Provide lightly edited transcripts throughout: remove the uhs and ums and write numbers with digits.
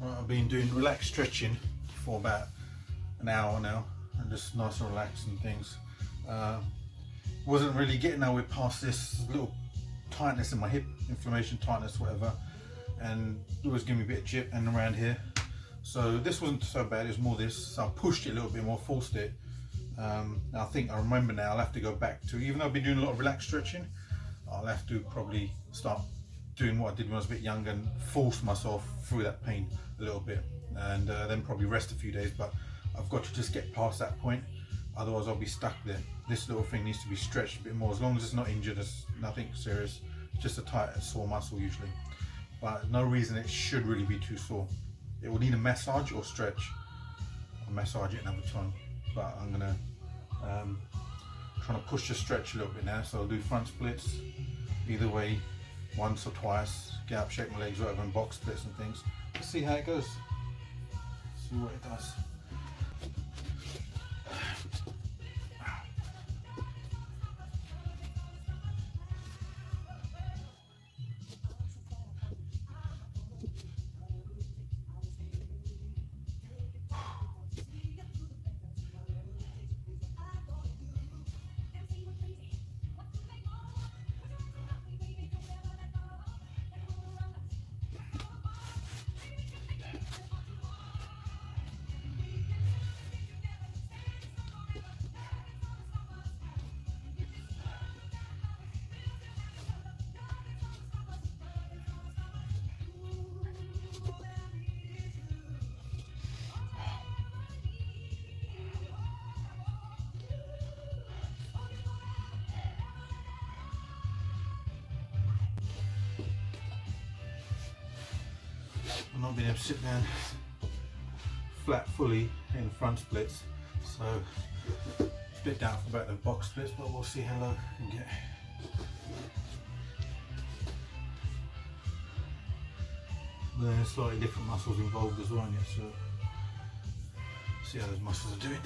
Right, I've been doing relaxed stretching for about an hour now, and just nice and relaxing things. Wasn't really getting nowhere past this little tightness in my hip, inflammation, tightness, whatever, and it was giving me a bit of jip and around here. So this wasn't so bad, it was more this. So I pushed it a little bit more, forced it. I think I remember now, I'll have to go back to, even though I've been doing a lot of relaxed stretching, I'll have to probably start doing what I did when I was a bit younger and force myself through that pain a little bit, and then probably rest a few days. But I've got to just get past that point, otherwise I'll be stuck there. This little thing needs to be stretched a bit more, as long as it's not injured, it's nothing serious, just a tight sore muscle usually, but no reason it should really be too sore. It will need a massage or stretch. I'll massage it another time, but I'm gonna trying to push the stretch a little bit now. So I'll do front splits either way, once or twice, get up, shake my legs, whatever, and box splits and things. Let's see how it goes, see what it does. I'm not being able to sit down flat fully in the front splits, so it's a bit doubtful about the box splits, but we'll see how low I can get. There's slightly different muscles involved as well in it, so see how those muscles are doing.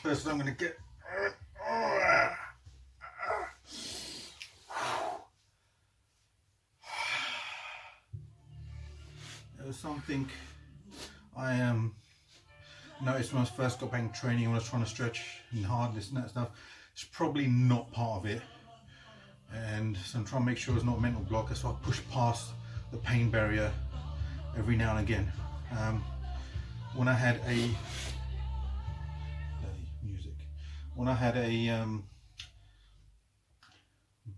Close as I'm going to get. There was something I noticed when I first got back in training, when I was trying to stretch and hardness and that stuff. It's probably not part of it, and so I'm trying to make sure it's not a mental block. So I push past the pain barrier every now and again. When I had a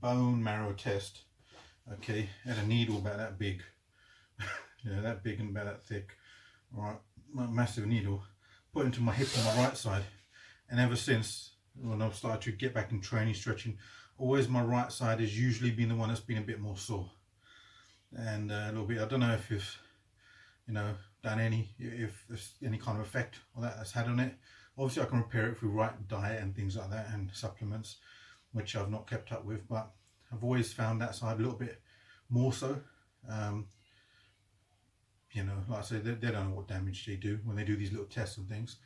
bone marrow test, okay, I had a needle about that big, that big and about that thick, all right, massive needle, put into my hip on my right side, and ever since, when I've started to get back in training, stretching, always my right side has usually been the one that's been a bit more sore, and a little bit. I don't know if you've, done if there's any kind of effect on that's had on it. Obviously, I can repair it through right diet and things like that, and supplements, which I've not kept up with, but I've always found that side a little bit more so. Like I say, they don't know what damage they do when they do these little tests and things,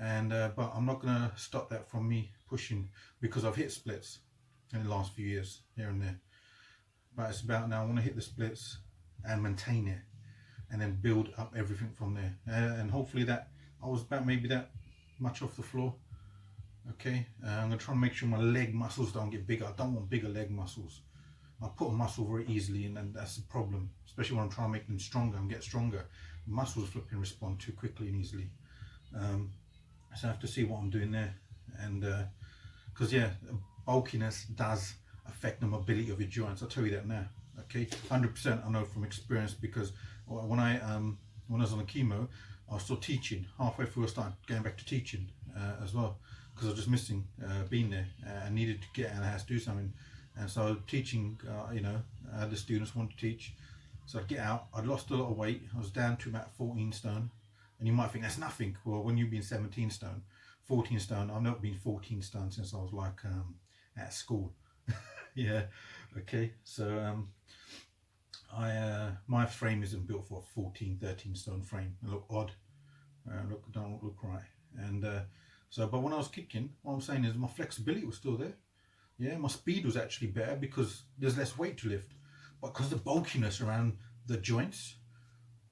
and but I'm not going to stop that from me pushing, because I've hit splits in the last few years here and there, but it's about now I want to hit the splits and maintain it, and then build up everything from there, and hopefully that I was about maybe that much off the floor. Okay, I'm going to try and make sure my leg muscles don't get bigger. I don't want bigger leg muscles. I put a muscle very easily, and then that's the problem, especially when I'm trying to make them stronger and get stronger. Muscles flipping respond too quickly and easily. So I have to see what I'm doing there, and because yeah, bulkiness does affect the mobility of your joints. I'll tell you that now. Okay, 100% I know from experience, because when I was on the chemo, I was still teaching. Halfway through, I started going back to teaching as well, because I was just missing being there and needed to get out of the house, do something. And so teaching, I had the students want to teach, so I'd get out. I'd lost a lot of weight. I was down to about 14 stone, and you might think that's nothing. Well, when you've been 17 stone, 14 stone, I've not been 14 stone since I was like at school. Yeah, okay. So my frame isn't built for a 14, 13 stone frame. I look odd. Don't look right. And but when I was kicking, what I'm saying is my flexibility was still there. Yeah, my speed was actually better because there's less weight to lift. But because the bulkiness around the joints,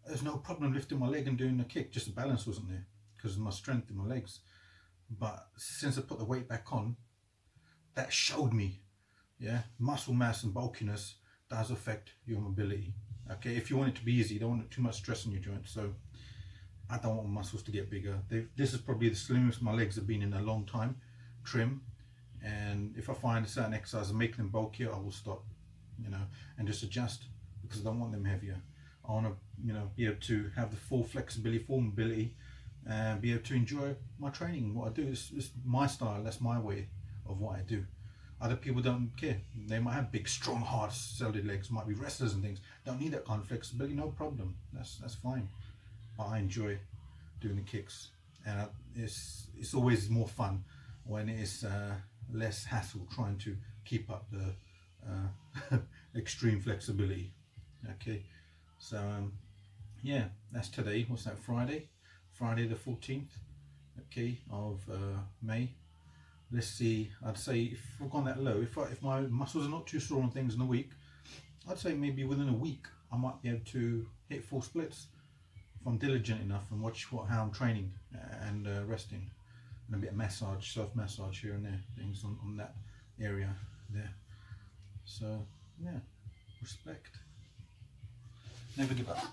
there's no problem lifting my leg and doing the kick. Just the balance wasn't there because of my strength in my legs. But since I put the weight back on, that showed me, yeah, muscle mass and bulkiness does affect your mobility. Okay, if you want it to be easy, you don't want too much stress on your joints. So I don't want my muscles to get bigger. This is probably the slimmest my legs have been in a long time, trim. And if I find a certain exercise and make them bulkier, I will stop, and just adjust, because I don't want them heavier. I want to, be able to have the full flexibility, full mobility, and be able to enjoy my training. What I do is my style. That's my way of what I do. Other people don't care. They might have big, strong, hard, solid legs. Might be wrestlers and things. Don't need that kind of flexibility. No problem. That's fine. But I enjoy doing the kicks, and it's always more fun when it's less hassle trying to keep up the extreme flexibility. Okay, so yeah, that's today. What's that? Friday the 14th, okay, of May. Let's see, I'd say if I've gone that low, if my muscles are not too sore on things in a week, I'd say maybe within a week I might be able to hit 4 splits if I'm diligent enough and watch how I'm training and resting, and a bit of massage, self-massage here and there, things on that area there. So yeah, respect. Never give up.